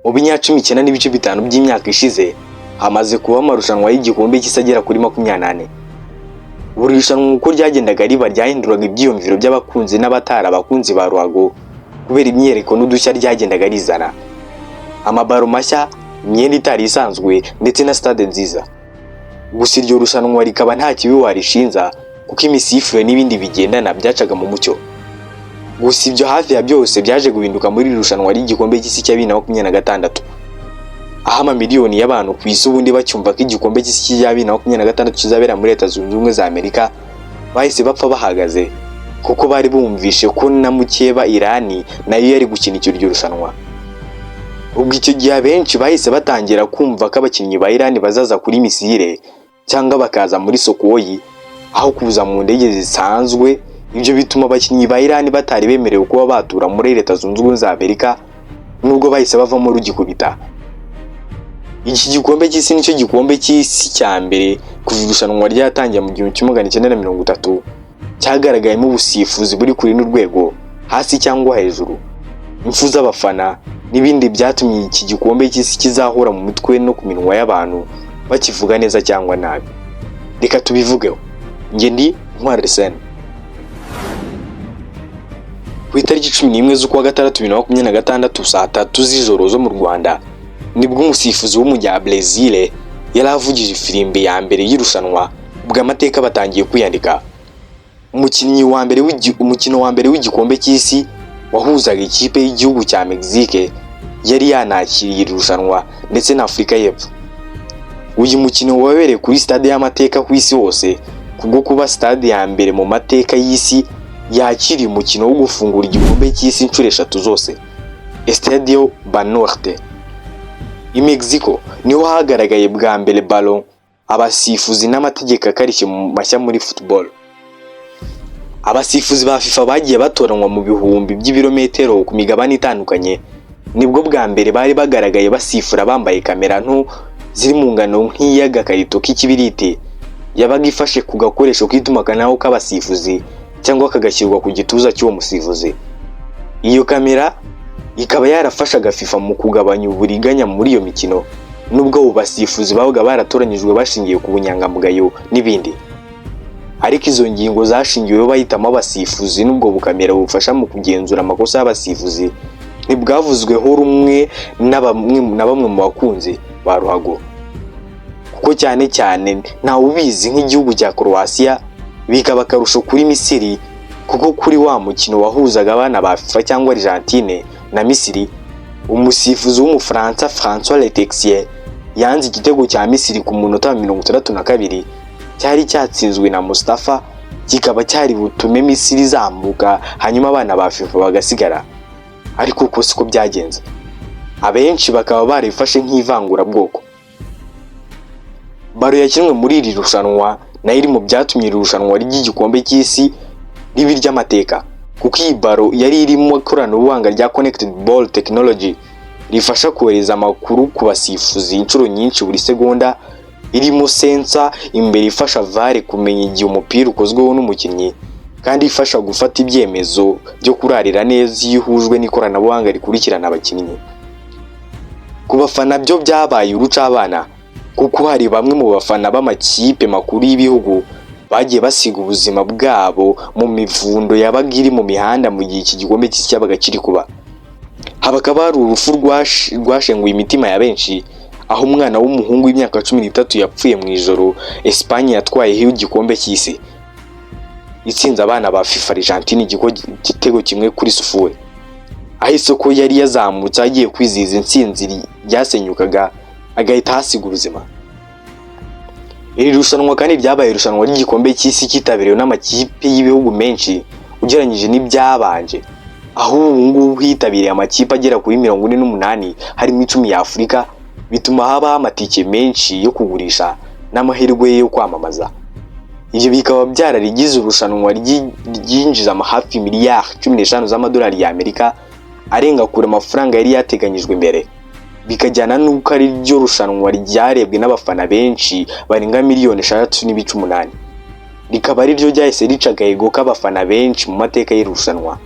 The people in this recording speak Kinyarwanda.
Mu binyacumi 9.5 by'imyaka ishize hamaze kuba amarushanwa y'igikombe cy'isagera kuri 28. Buri rushanwa uko ryagendaga riba ryahinduraga ibyiyumviro by'abakunzi n'abatara abakunzi ba ruhago kubera imyereko n'udushya ryagendaga rizana, amabaro mashya, imyenda itari isanzwe ndetse na stade nziza. Gusa iryo rushanwa rikaba nta kibi warishinza kuko imisifure n'ibindi bigendana byacaga mu mucyo. Gusa ibyo hafi ya byose byaje guhinduka muri irushanwa ry'igikombe cy'isi cya 2026, aho amamiliyoni y'abantu ku isi ubundi bacyumva ko igikombe cy'isi cya 2026 kizabera muri Leta Zunze Ubumwe za Amerika bahise bapfa bahagaze, kuko bari bumvishe ko na mukeba Irani nayo yari gukina iryo rushanwa. Ubwo icyo gihe abenshi bahise batangira kumva ko abakinnyi ba Irani bazaza kuri misile cyangwa bakaza muri Sokoyi aho kuza mu ndege zisanzwe. Ibyo bituma abakinnyi ba Irani batari bemerewe kuba batura muri Leta Zunze Ubumwe za Amerika nubwo bahise bavamo rugikubita. Iki gikombe cy'isi nicyo gikombe cy'isi cya mbere kuva irushanwa ryatangiye mu 1930 cyagaragayemo ubusifuzi buri kuri n'urwego hasi cyangwa hejuru, impfu z'abafana n'ibindi byatumye iki gikombe cy'isi kizahura mu mitwe no ku minwa y'abantu bakivuga neza cyangwa nabi. Reka tubivugeho. Nge ndi Ntwari Arsene. Ku itariki 11 z'ukwa gatandatu 2026 saa 3 z'ijoro zo mu Rwanda nibwo umusifuzi w'umunya Brazil yari avugije ifirimbi ya mbere y'irushanwa ubwo amateka batangiye kwiyandika. Umukino wa mbere w'igikombe cy'isi wahuzaga ikipe y'igihugu cya Mexique yari yanakiriye irushanwa ndetse na Afurika y'Epfo. Uyu mukino wabereye kuri stade y'amateka ku isi hose kubwo kuba stade ya mbere mu mateka y'isi yakiriye umukino wo gufungura igikombe cy'isi inshuro 3 zose, Estadio Banorte. I Mexico niho hagaragaye bwa mbere ballon, abasifuzi n'amategeko akarishye mu mashya muri football. Abasifuzi ba FIFA bagiye batoranwa mu bihumbi by'ibirometero ku migabane itandukanye, nibwo bwa mbere bari bagaragaye basifura bambaye kamera nto ziri mu ngano nk'iy'agakarito k'ikibiriti yabaga ifashe ku gakoresho k'itumanaho k'abasifuzi cyangwa kagashyirwa ku gituza cy'uwo musifuzi. Iyo kamera ikaba yarafashaga FIFA mu kugabanya uburiganya muri iyo mikino, nubwo abo basifuzi babaga baratoranyijwe bashingiye ku bunyangamugayo n'ibindi. Ariko izo ngingo zashingiweho bahitamo abasifuzi n'ubwo bukamera bufasha mu kugenzura amakosa y'abasifuzi ntibwavuzweho rumwe na bamwe mu bakunzi ba ruhago, kuko cyane nta ubizi nk'igihugu cya Croatia bikaba akarusho kuri Misiri, kuko kuri wa mukino wahuzaga abana ba FIFA cyangwa Argentine na Misiri, umusifuzi w'umufaransa François Letexier yanze igitego cya Misiri ku munota wa 62 cyari cyatsinzwe na Mustafa, kikaba cyari butume Misiri izamuka hanyuma abana ba FIFA bagasigara. Ariko uko siko byagenze, abenshi bakaba barifashe nk'ivangura bwoko. Baro yakinwe muri iri rushanwa na iri mu byatumye irushanwa ry'igikombe cy'isi ribi ry'amateka, kuko iyi baro yari irimo ikoranabuhanga rya Connected Ball Technology rifasha kohereza amakuru ku basifuzi inshuro nyinshi buri segonda, irimo sensor imbere ifasha VAR kumenya igihe umupira ukozweho n'umukinnyi, kandi ifasha gufata ibyemezo byo kurarira neza iyo ihujwe n'ikoranabuhanga rikurikirana abakinnyi. Ku bafana byo byabaye urucabana, kuko hari bamwe mu bafana b'amakipe makuru y'ibihugu bagiye basiga ubuzima bwabo mu mivundo yabaga iri mu mihanda mu gihe iki gikombe cy'isi cyabaga kiri kuba. Habakaba hari urupfu rwashenguye imitima ya benshi, aho umwana w'umuhungu w'imyaka 13 yapfuye mu ijoro Espagne yatwayeho igikombe cy'isi itsinze abana ba FIFA Argentine igitego kimwe kuri 0, aho isoko yari yazamutse agiye kwizihiza intsinzi ryasenyukaga agahita hasiga ubuzima. Iri rushanwa kandi ryabaye irushanwa ry'igikombe cy'isi cyitabiriwe n'amakipe y'ibihugu menshi ugereranyije n'ibyabanje, aho ubu ngubu hitabiriye amakipe agera kuri 48 harimo 10 ya Afurika, bituma habaho amatike menshi yo kugurisha n'amahirwe yo kwamamaza. Ibyo bikaba byararigize urushanwa ryinjiza hafi miliyari 15 z'amadolari y'Amerika, arenga kure amafaranga yari yateganyijwe mbere. Bikajyana n'uko ari ryo rushanwa ryarebwe n'abafana benshi barenga miliyoni 6.8, rikaba ari ryo ryahise rica agahigo k'abafana benshi mu mateka y'irushanwa.